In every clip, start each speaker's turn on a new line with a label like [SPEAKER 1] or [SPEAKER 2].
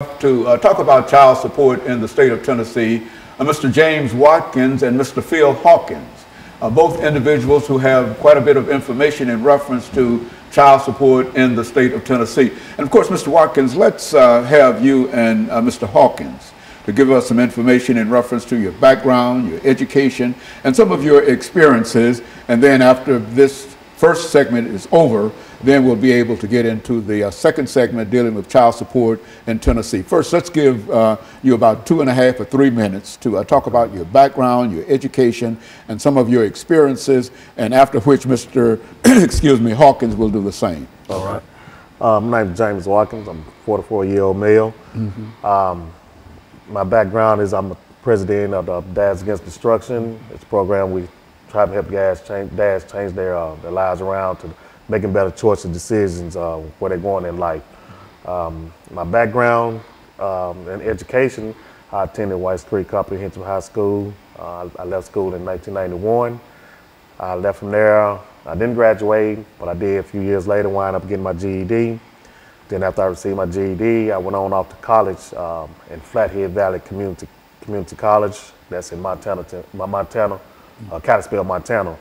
[SPEAKER 1] to talk about child support in the state of Tennessee, Mr. James Watkins and Mr. Phil Hawkins, both individuals who have quite a bit of information in reference to child support in the state of Tennessee. And of course, Mr. Watkins, let's have you and Mr. Hawkins to give us some information in reference to your background, your education, and some of your experiences. And then after this first segment is over, then we'll be able to get into the second segment dealing with child support in Tennessee. First, let's give you about 2.5 or 3 minutes to talk about your background, your education, and some of your experiences, and after which Mr. excuse me, Hawkins will do the same.
[SPEAKER 2] All right. My name is James Watkins. I'm a 44-year-old male. My background is I'm the president of the Dads Against Destruction. It's a program we try to help dads change their lives around to making better choices and decisions where they're going in life. My background in education, I attended Whites Creek Comprehensive High School. I left school in 1991. I left from there. I didn't graduate, but I did a few years later, wind up getting my GED. Then after I received my GED, I went on off to college in Flathead Valley Community College. That's in Montana, Kalispell, Montana.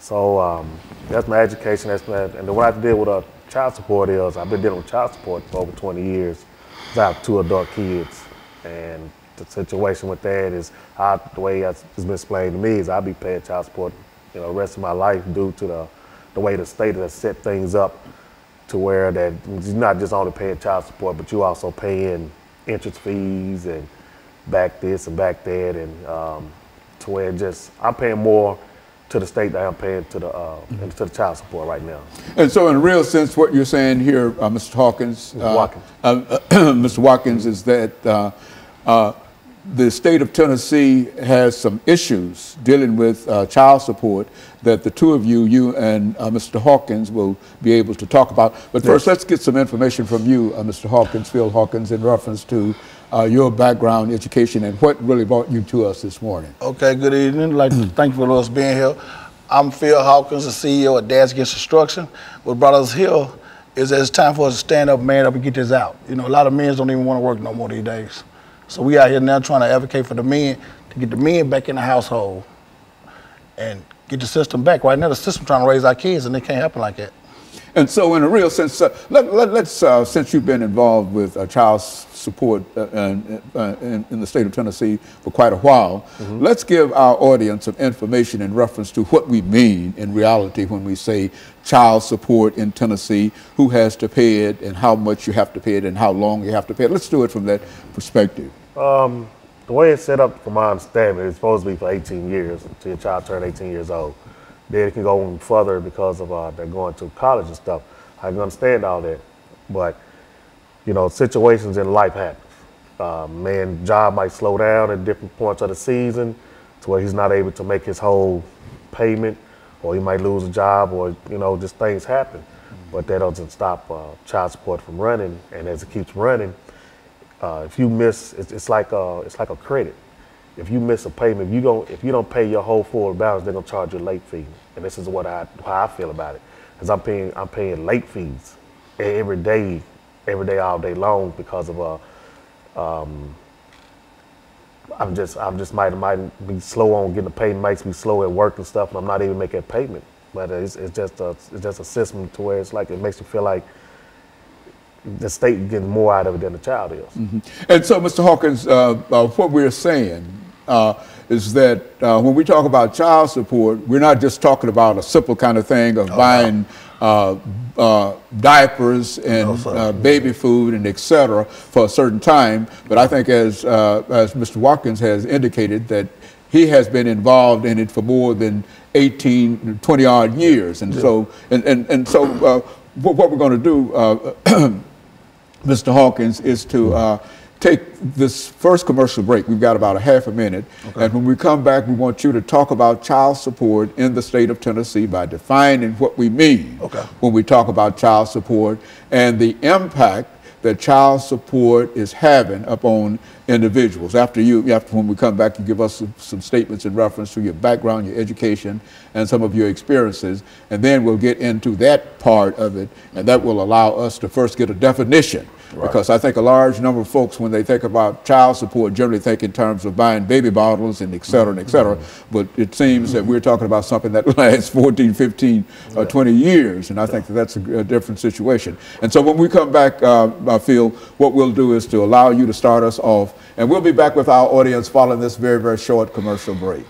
[SPEAKER 2] So that's my education. And what I did with child support is I've been dealing with child support for over 20 years. I have 2 adult kids, and the situation with that is the way it's been explained to me is I'll be paying child support, the rest of my life due to the way the state has set things up to where that you're not just only paying child support, but you also paying interest fees and back this and back that, and to where I'm paying more to the state that I'm paying to the child support right now. And
[SPEAKER 1] so in a real sense, what you're saying here, Mr. Hawkins, Mr. Watkins, is that the state of Tennessee has some issues dealing with child support that the two of you and Mr. Hawkins will be able to talk about. But first, let's get some information from you, Mr. Hawkins, Phil Hawkins, in reference to your background, education, and what really brought you to us this morning.
[SPEAKER 3] Okay, good evening. I'd like to thank you for us being here. I'm Phil Hawkins, the CEO of Dads Against Destruction. What brought us here is that it's time for us to stand up, man up, and get this out. A lot of men don't even want to work no more these days. So we out here now trying to advocate for the men, to get the men back in the household and get the system back. Right now, the system trying to raise our kids, and it can't happen like that.
[SPEAKER 1] And so in a real sense, let's since you've been involved with child support in the state of Tennessee for quite a while, let's give our audience some information in reference to what we mean in reality when we say child support in Tennessee, who has to pay it and how much you have to pay it and how long you have to pay it. Let's do it from that perspective.
[SPEAKER 2] The way it's set up, from my understanding, it's supposed to be for 18 years until your child turns 18 years old. Then it can go even further because of they're going to college and stuff. I can understand all that, but situations in life happen. Man's job might slow down at different points of the season to where he's not able to make his whole payment, or he might lose a job, or just things happen. But that doesn't stop child support from running. And as it keeps running, if you miss, it's like a credit. If you miss a payment, if you don't pay your whole full balance, they're gonna charge you a late fee. And this is how I feel about it, because I'm paying late fees every day, all day long, because of I'm just might be slow on getting the payment, makes me slow at work and stuff, and I'm not even making a payment. But it's just a system to where it's like it makes me feel like the state getting more out of it than the child is.
[SPEAKER 1] And so, Mr. Hawkins, what we're saying is that when we talk about child support, we're not just talking about a simple kind of thing of buying diapers and baby food and et cetera for a certain time. But I think as Mr. Watkins has indicated, that he has been involved in it for more than 18, 20 odd years. And so, what we're going to do, Mr. Hawkins, is to take this first commercial break. We've got about a half a minute. Okay. And when we come back, we want you to talk about child support in the state of Tennessee by defining what we mean when we talk about child support and the impact that child support is having upon individuals. When we come back, you give us some statements in reference to your background, your education, and some of your experiences, and then we'll get into that part of it, and that will allow us to first get a definition Because I think a large number of folks, when they think about child support, generally think in terms of buying baby bottles and et cetera and et cetera. But it seems that we're talking about something that lasts 14, 15, 20 years. And I think that that's a different situation. And so when we come back, I feel what we'll do is to allow you to start us off. And we'll be back with our audience following this very, very short commercial break.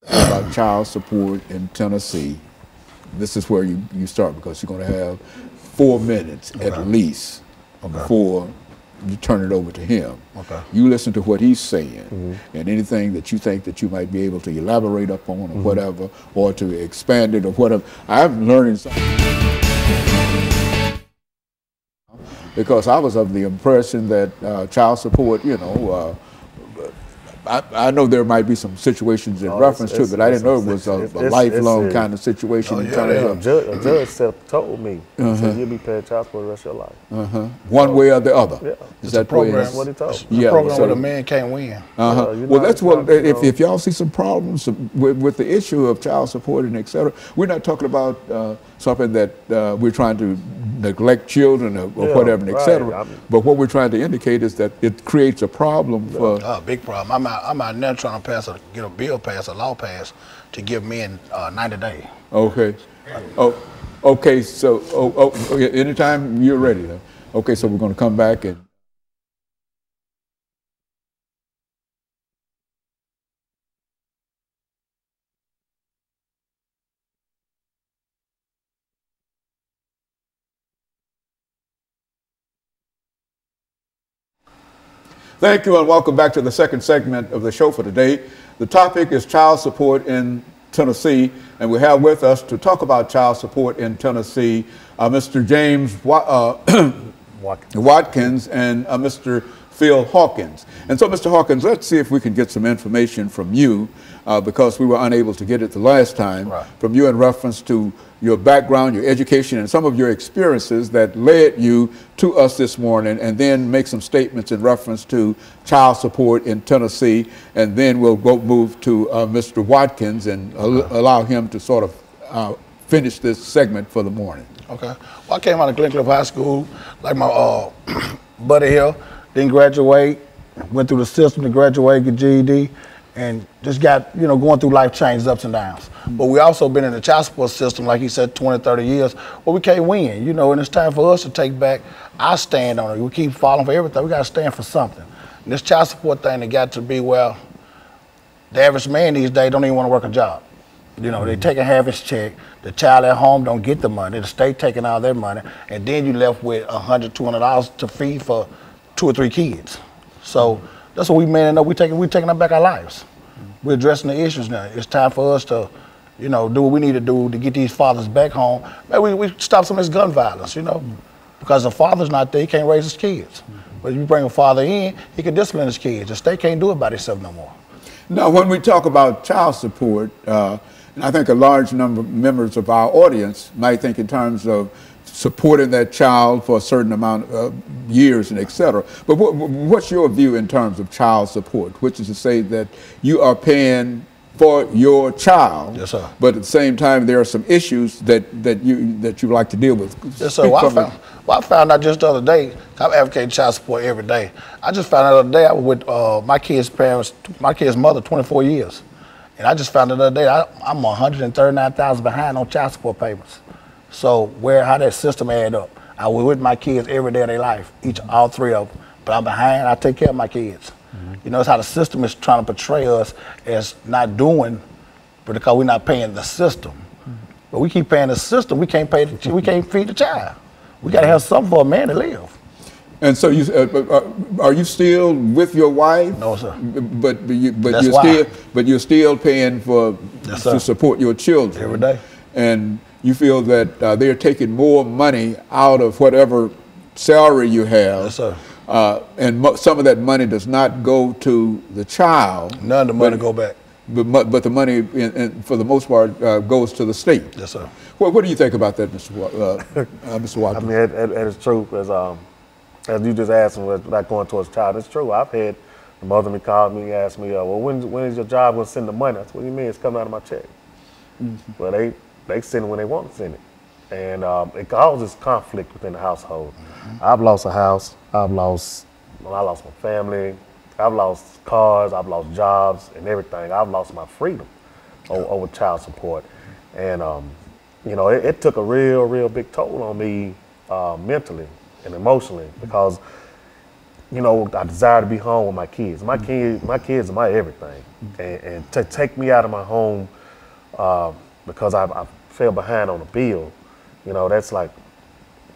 [SPEAKER 1] About child support in Tennessee. This is where you start, because you're going to have 4 minutes at least before you turn it over to him. You listen to what he's saying, and anything that you think that you might be able to elaborate upon or whatever, or to expand it or whatever. I'm learning something, because I was of the impression that child support, you know, I know there might be some situations in reference to it, but I didn't know it was a lifelong kind of situation.
[SPEAKER 2] A judge told me, he said, you'll be paying child support the rest of your life.
[SPEAKER 1] One way or the other.
[SPEAKER 2] Yeah.
[SPEAKER 1] Is that
[SPEAKER 3] program?
[SPEAKER 2] What he told me.
[SPEAKER 3] Yeah, program where the man can't win.
[SPEAKER 1] Well, that's what, if y'all see some problems with the issue of child support and et cetera, we're not talking about something that we're trying to neglect children or whatever, and et cetera. But what we're trying to indicate is that it creates a problem for...
[SPEAKER 3] big problem. I'm out now trying to get a bill passed, a law passed, to give men 90 days.
[SPEAKER 1] Okay. Okay, so, okay, anytime you're ready. Then. Okay, so we're going to come back and... Thank you and welcome back to the second segment of the show for today. The topic is child support in Tennessee, and we have with us to talk about child support in Tennessee, Mr. James Watkins and Mr. Phil Hawkins. And so, Mr. Hawkins, let's see if we can get some information from you, because we were unable to get it the last time, from you in reference to your background, your education, and some of your experiences that led you to us this morning, and then make some statements in reference to child support in Tennessee, and then we'll move to Mr. Watkins and allow him to sort of finish this segment for the morning. Okay.
[SPEAKER 3] Well, I came out of Glencliff High School, like my buddy here, didn't graduate, went through the system to graduate, get GED, and just got, you know, going through life changes, ups and downs. But we also been in the child support system, like he said, 20, 30 years, where we can't win, you know, and it's time for us to take back our stand on it. We keep falling for everything. We got to stand for something. And this child support thing, it got to be, well, the average man these days don't even want to work a job. You know, they taking half his check, the child at home don't get the money, the state taking all their money, and then you left with $100, $200 to feed for 2 or 3 kids. So that's what we man up. We're taking back our lives. We're addressing the issues now. It's time for us to, you know, do what we need to do to get these fathers back home. Maybe we stop some of this gun violence, you know, because the father's not there, he can't raise his kids. But if you bring a father in, he can discipline his kids. The state can't do it by itself no more.
[SPEAKER 1] Now, when we talk about child support, and I think a large number of members of our audience might think in terms of supporting that child for a certain amount of years and et cetera. But what's your view in terms of child support, which is to say that you are paying for your child,
[SPEAKER 3] yes, sir,
[SPEAKER 1] but at the same time there are some issues that you like to deal with?
[SPEAKER 3] Yes, sir. Well, I found out just the other day, I'm advocating child support every day. I just found out the other day I was with my kid's parents, my kid's mother, 24 years. And I just found out the other day I'm $139,000 behind on child support payments. So how that system add up? I was with my kids every day of their life, all 3 of them. But I'm behind, I take care of my kids. You know, it's how the system is trying to portray us as not doing, but because we're not paying the system. But we keep paying the system, we can't we can't feed the child. We gotta have something for a man to live.
[SPEAKER 1] And so are you still with your wife?
[SPEAKER 3] No, sir.
[SPEAKER 1] But you're still paying for to support your children
[SPEAKER 3] every day.
[SPEAKER 1] And you feel that they're taking more money out of whatever salary you have.
[SPEAKER 3] Yes, sir.
[SPEAKER 1] And some of that money does not go to the child.
[SPEAKER 3] None of the money go back.
[SPEAKER 1] But the money, for the most part, goes to the state.
[SPEAKER 3] Yes, sir.
[SPEAKER 1] What do you think about that, Mr. Watkins?
[SPEAKER 2] I mean, it is true. As as you just asked me, about going towards child, it's true. I've had the mother me call me and ask me, well, when is your job going to send the money? I said, what do you mean? It's coming out of my check. Well, they send it when they want to send it. And it causes conflict within the household. I've lost a house. I lost my family. I've lost cars. I've lost jobs and everything. I've lost my freedom over child support. And, you know, it took a real big toll on me mentally and emotionally because, you know, I desire to be home with my kids. My kids are my everything. And to take me out of my home because I fell behind on a bill, you know, that's like,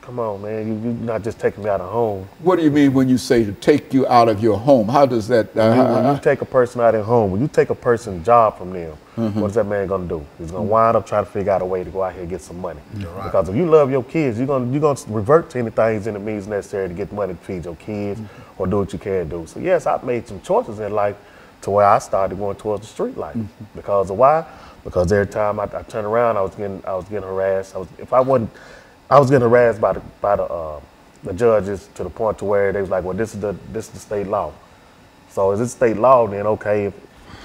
[SPEAKER 2] come on, man, you're not just taking me out of home.
[SPEAKER 1] What do you mean when you say to take you out of your home? How does that?
[SPEAKER 2] When you take a person out of home, when you take a person's job from them, what is that man gonna do? He's gonna wind up trying to figure out a way to go out here and get some money. Right. Because if you love your kids, you're gonna revert to anything in the means necessary to get money to feed your kids or do what you can do. So yes, I've made some choices in life to where I started going towards the street life. Because of why? Because every time I turned around, I was getting harassed. I was getting harassed by the judges to the point to where they was like, well, this is the state law. So is it state law? Then okay, if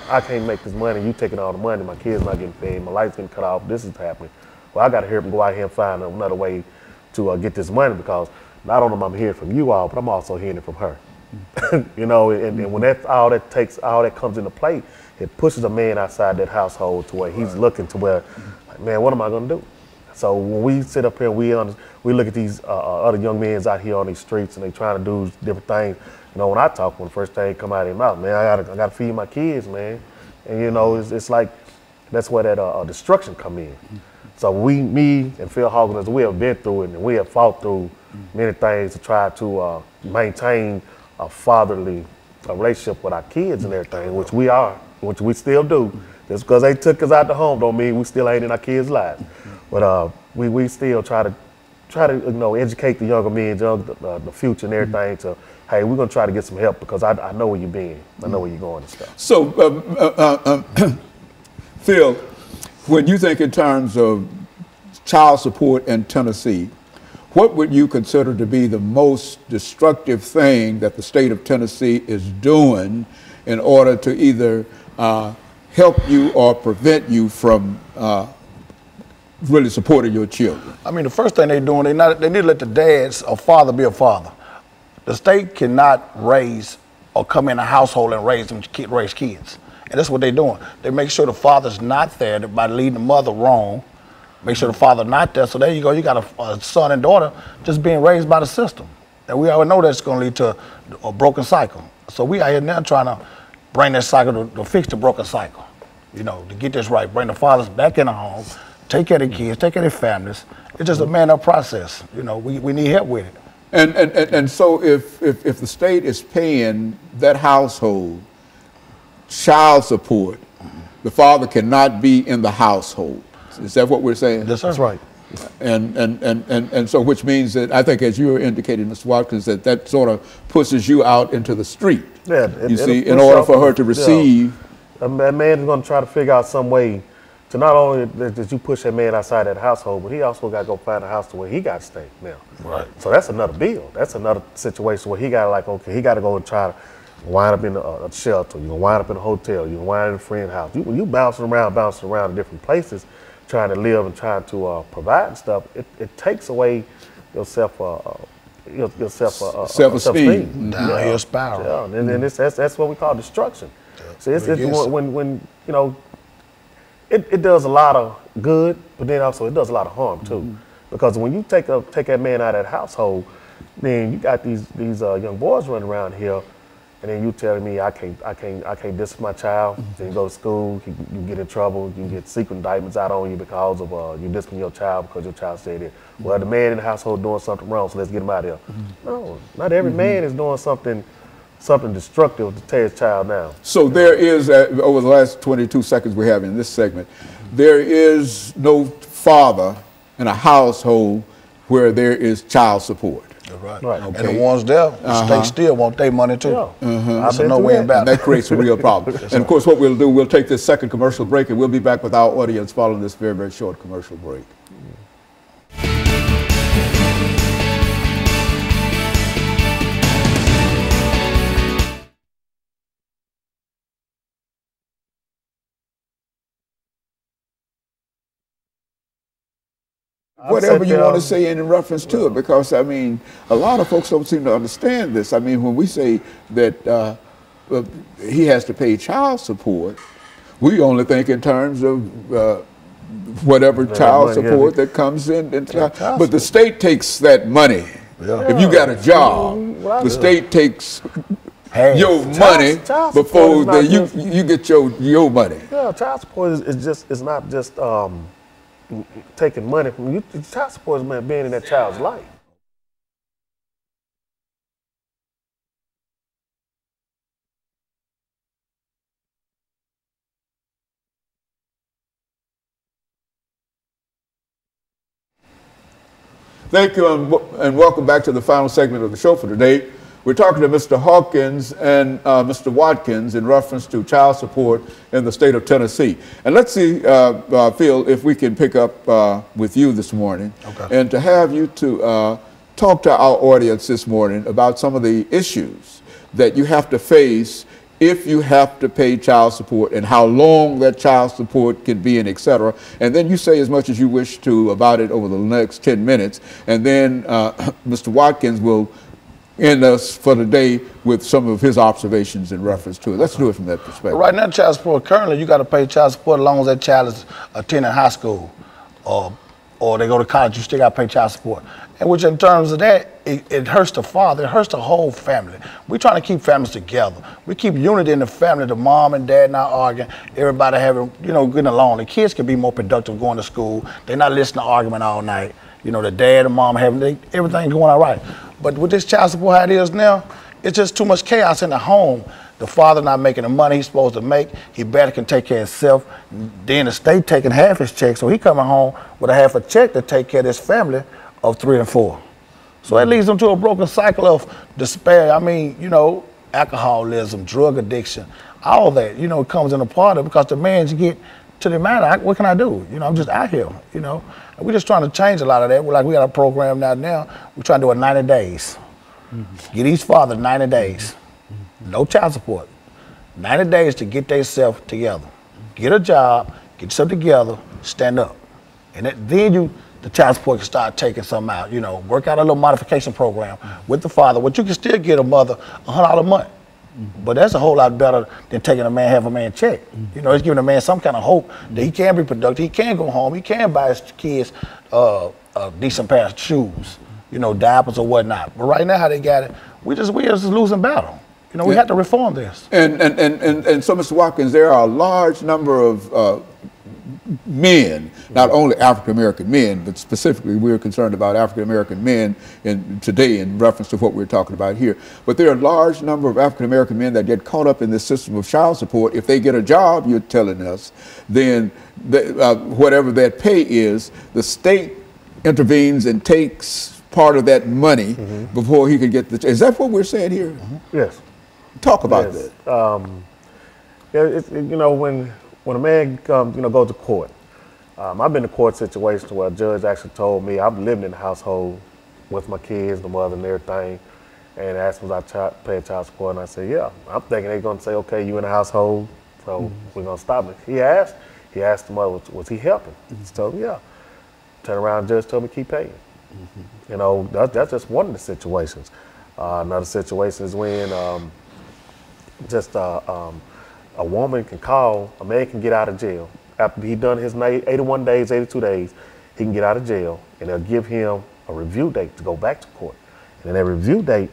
[SPEAKER 2] I can't make this money, you taking all the money, my kids not getting fed, my lights getting cut off, this is happening. Well, I got to hurry up and go out here and find another way to get this money because not only am I hearing from you all, but I'm also hearing it from her. You know, and when that's all that comes into play, it pushes a man outside that household to where he's looking to where, like, man, what am I gonna do? So when we sit up here, we look at these other young men out here on these streets and they trying to do different things. You know, when I talk, when the first thing come out of their mouth, man, I gotta feed my kids, man. And you know, it's like that's where that destruction come in. So me and Phil Hawkins, we have been through it and we have fought through many things to try to maintain a fatherly relationship with our kids and everything, which we still do. Just because they took us out the home don't mean we still ain't in our kids' lives. But we still try to you know, educate the younger men, the future and everything to, hey, we're gonna try to get some help because I know where you're being, I know where you're going and stuff.
[SPEAKER 1] So, Phil, when you think in terms of child support in Tennessee, what would you consider to be the most destructive thing that the state of Tennessee is doing in order to either help you or prevent you from really supporting your children?
[SPEAKER 3] I mean, the first thing they're doing, they need to let the dads or father be a father. The state cannot raise or come in a household and raise kids. And that's what they're doing. They make sure the father's not there by leading the mother wrong. Make sure the father not there. So there you go. You got a son and daughter just being raised by the system. And we already know that's going to lead to a broken cycle. So we out here now trying to bring that cycle to fix the broken cycle. You know, to get this right, bring the fathers back in the home, take care of the kids, take care of their families. It's just a man-up process. You know, we need help with it.
[SPEAKER 1] And so if the state is paying that household child support, the father cannot be in the household. Is that what we're saying?
[SPEAKER 3] That's right.
[SPEAKER 1] And so which means that I think, as you were indicating, Mr. Watkins, that sort of pushes you out into the street.
[SPEAKER 2] Yeah,
[SPEAKER 1] you see, in order for her to receive.
[SPEAKER 2] A man is going to try to figure out some way to not only that you push that man outside that household, but he also got to go find a house to where he got to stay now.
[SPEAKER 3] Right.
[SPEAKER 2] So that's another bill. That's another situation where he got to, like, okay, he got to go and try to wind up in a shelter. You're going to wind up in a hotel. You're going to wind up in a friend's house. You bouncing around in different places, trying to live and trying to provide and stuff. It takes away your self-esteem.
[SPEAKER 3] Down your spiral.
[SPEAKER 2] Yeah, and that's what we call destruction. So it's when you know, it does a lot of good, but then also it does a lot of harm too. Because when you take that man out of that household, then you got these young boys running around here, and then you telling me I can't discipline my child. Then you go to school, you get in trouble, you get secret indictments out on you because of you discipline your child because your child stayed there. Well, the man in the household doing something wrong, so let's get him out of here. No, not every man is doing something destructive to tear his child down.
[SPEAKER 1] So there is, over the last 22 seconds we have in this segment, there is no father in a household where there is child support.
[SPEAKER 3] Right. Okay. And the ones there, the state still want their money too.
[SPEAKER 2] Yeah.
[SPEAKER 3] I said no way about it.
[SPEAKER 1] And that creates a real problem. And of course what we'll do, we'll take this second commercial break and we'll be back with our audience following this very, very short commercial break. whatever you want to say in reference to it, because I mean, a lot of folks don't seem to understand this. I mean, when we say that he has to pay child support, we only think in terms of whatever child support that comes in. But the state takes that money. If you got a job, the state takes your money before you get your money.
[SPEAKER 2] Yeah, child support it's not just taking money from you. Child support is being in that child's life.
[SPEAKER 1] Thank you, and welcome back to the final segment of the show for today. We're talking to Mr. Hawkins and Mr. Watkins in reference to child support in the state of Tennessee. And let's see, Phil, if we can pick up with you this morning, and to have you to talk to our audience this morning about some of the issues that you have to face if you have to pay child support, and how long that child support can be, and et cetera. And then you say as much as you wish to about it over the next 10 minutes. And then Mr. Watkins will end us for the day with some of his observations in reference to it. Let's do it from that perspective.
[SPEAKER 3] Right now, child support, currently you got to pay child support as long as that child is attending high school or they go to college, you still got to pay child support. And which in terms of that, it hurts the father, it hurts the whole family. We're trying to keep families together. We keep unity in the family, the mom and dad not arguing, everybody having, getting along. The kids can be more productive going to school. They're not listening to argument all night. The dad and mom having, everything going all right. But with this child support how it is now, it's just too much chaos in the home. The father not making the money he's supposed to make. He better can take care of himself. Then the state taking half his check, so he coming home with a half a check to take care of this family of 3 and 4. So that leads them to a broken cycle of despair. I mean, alcoholism, drug addiction, all that, comes in a part of it, because the man get to the man, what can I do? I'm just out here, And we're just trying to change a lot of that. We got a program now. We're trying to do it 90 days. Get each father 90 days. No child support. 90 days to get themselves together. Get a job, get yourself together, stand up. And then the child support can start taking some out, work out a little modification program with the father. What you can still get a mother $100 a month. But that's a whole lot better than taking half a man check. It's giving a man some kind of hope that he can be productive, he can go home, he can buy his kids a decent pair of shoes, diapers or whatnot. But right now how they got it, we just losing battle. We have to reform this.
[SPEAKER 1] And so, Mr. Watkins, there are a large number of men, not only African-American men, but specifically we're concerned about African-American men today in reference to what we're talking about here. But there are a large number of African-American men that get caught up in this system of child support. If they get a job, you're telling us, then whatever that pay is, the state intervenes and takes part of that money before he can get the. Is that what we're saying here?
[SPEAKER 2] Yes.
[SPEAKER 1] Talk about that.
[SPEAKER 2] When a man goes to court, I've been in a court situation where a judge actually told me, I'm living in the household with my kids, the mother and everything, and asked me was I paying child support, and I said, yeah. I'm thinking they're going to say, okay, you in the household, so we're going to stop it. He asked the mother, was he helping? He told me, yeah. Turned around, the judge told me keep paying. That's just one of the situations. Another situation is when a woman can call, a man can get out of jail. After he done his 81 days, 82 days, he can get out of jail, and they'll give him a review date to go back to court. And in that review date,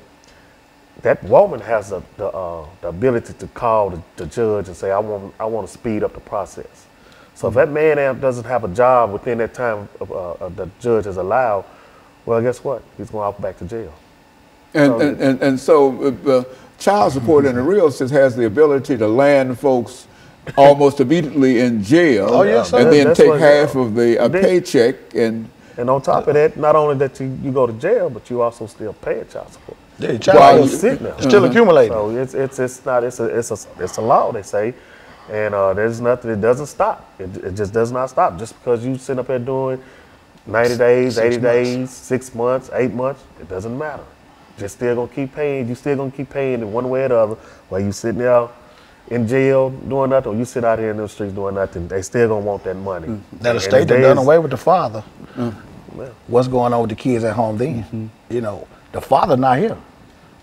[SPEAKER 2] that woman has the ability to call the judge and say, I want to speed up the process. So if that man doesn't have a job within that time the judge has allowed, well, guess what? He's going off back to jail.
[SPEAKER 1] So child support in the real sense has the ability to land folks almost immediately in jail, and then take half of the paycheck. And
[SPEAKER 2] on top of that, not only that you go to jail, but you also still pay child support.
[SPEAKER 3] Yeah, child support still accumulating.
[SPEAKER 2] So it's a law, they say, and there's nothing. It doesn't stop. It just does not stop. Just because you sit up there doing 90 days, 80 days, 6 months, 8 months, it doesn't matter. You're still gonna keep paying. You're still gonna keep paying in one way or the other. While you sitting there in jail doing nothing, or you sit out here in the streets doing nothing, they still gonna want that money.
[SPEAKER 3] Now the state done away with the father. What's going on with the kids at home then? You know, the father not here.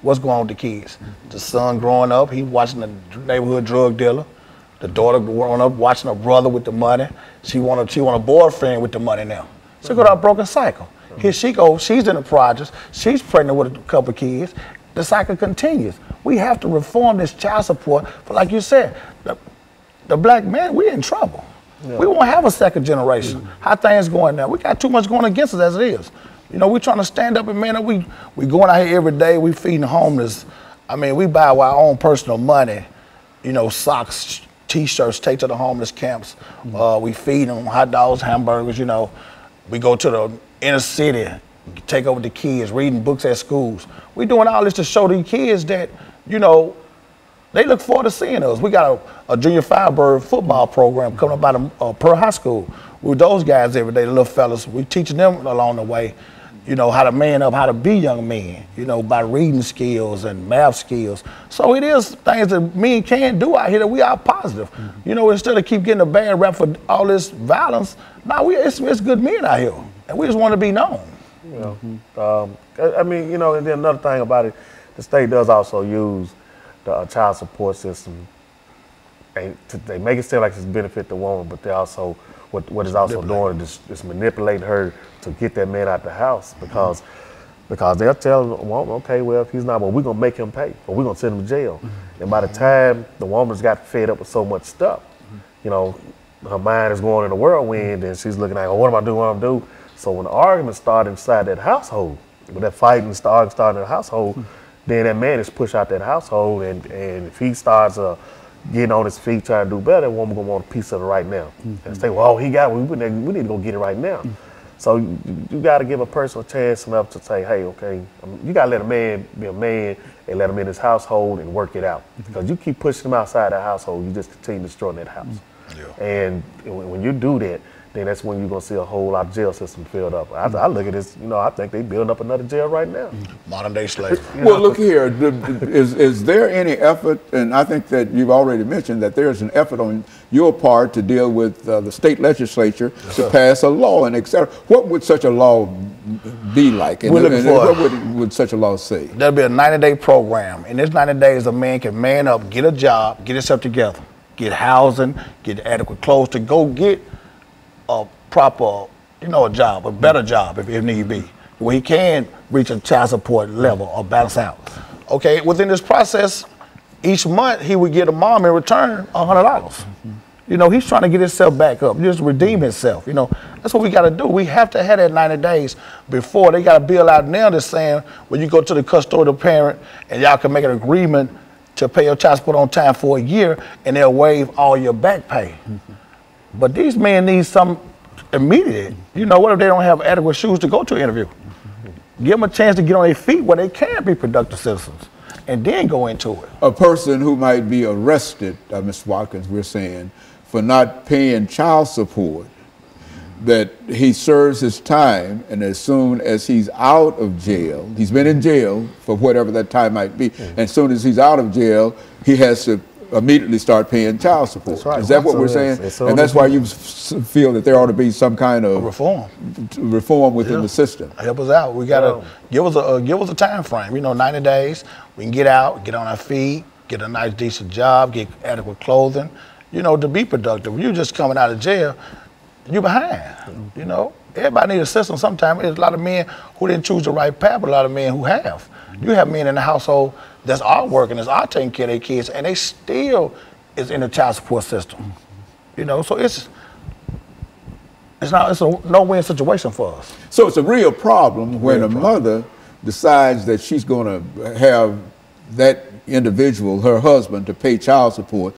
[SPEAKER 3] What's going on with the kids? The son growing up, he watching the neighborhood drug dealer. The daughter growing up watching her brother with the money. She want a boyfriend with the money now. She got a broken cycle. Here she goes, she's in the projects, she's pregnant with a couple of kids. The cycle continues. We have to reform this child support. But like you said, the black man, we're in trouble. Yeah. We won't have a second generation. How things going now? We got too much going against us as it is. You know, we trying to stand up and man up. We going out here every day. We feeding the homeless. I mean, we buy our own personal money. You know, socks, T-shirts, take to the homeless camps. We feed them hot dogs, hamburgers. You know, we go to the inner city, take over the kids, reading books at schools. We doing all this to show these kids that, you know, they look forward to seeing us. We got a junior Firebird football program coming up out of Pearl High School. We're with those guys every day, the little fellas. We teaching them along the way, you know, how to man up, how to be young men, you know, by reading skills and math skills. So it is things that men can do out here that we are positive. You know, instead of keep getting a bad rap for all this violence, now it's good men out here, and we just want to be known.
[SPEAKER 2] You know, I mean, you know, and then another thing about it, the state does also use the child support system. They make it seem like it's benefit the woman, but they also, what is also doing is manipulating her to get that man out the house because they'll tell the woman, okay, well, if he's not, well, we're going to make him pay or we're going to send him to jail. And by the time the woman's got fed up with so much stuff, you know, her mind is going in a whirlwind and she's looking like, oh, what am I doing, what am I doing? So when the arguments start inside that household, when that fighting starting in the household, then that man is pushed out that household, and if he starts getting on his feet trying to do better, that woman gonna want a piece of it right now. And say, well, he got it, we need to go get it right now. So you got to give a person a chance enough to say, hey, okay, you got to let a man be a man and let him in his household and work it out. Because you keep pushing him outside the household, you just continue destroying that house. And when you do that, then that's when you're going to see a whole lot of jail system filled up. I look at this, you know, I think they building up another jail right now.
[SPEAKER 3] Modern day slavery.
[SPEAKER 1] Well, look here, is there any effort, and I think that you've already mentioned that there's an effort on your part to deal with the state legislature to pass a law and et cetera. What would such a law be like? And, what would such a law say?
[SPEAKER 3] There'll be a 90-day program. In this 90 days, a man can man up, get a job, get himself together, get housing, get adequate clothes to go get a proper, you know, a job, a better job if need be, where he can reach a child support level or balance out. Okay, within this process, each month he would get a mom in return $100. You know, he's trying to get himself back up, just redeem himself. You know, that's what we got to do. We have to have that 90 days before they got a bill out now that's saying, when you go to the custodial parent and y'all can make an agreement to pay your child support on time for a year and they'll waive all your back pay. But these men need some immediate. You know, what if they don't have adequate shoes to go to an interview? Give them a chance to get on their feet where they can be productive citizens and then go into it.
[SPEAKER 1] A person who might be arrested, Mr. Watkins, we're saying, for not paying child support, that he serves his time, and as soon as he's out of jail, he's been in jail for whatever that time might be, and as soon as he's out of jail, he has to immediately start paying child support. That's right. Is that what we're saying? And that's why you feel that there ought to be some kind of reform within the system.
[SPEAKER 3] Help us out. We gotta give us a time frame. You know, 90 days. We can get out, get on our feet, get a nice decent job, get adequate clothing. You know, to be productive. You just coming out of jail, you behind. You know, everybody needs a system. Sometimes there's a lot of men who didn't choose the right path, but a lot of men who have. You have men in the household that's all working, that's all taking care of their kids, and they still is in the child support system. You know, so it's a no-win situation for us.
[SPEAKER 1] So it's a real problem when a mother decides that she's going to have that individual, her husband, to pay child support,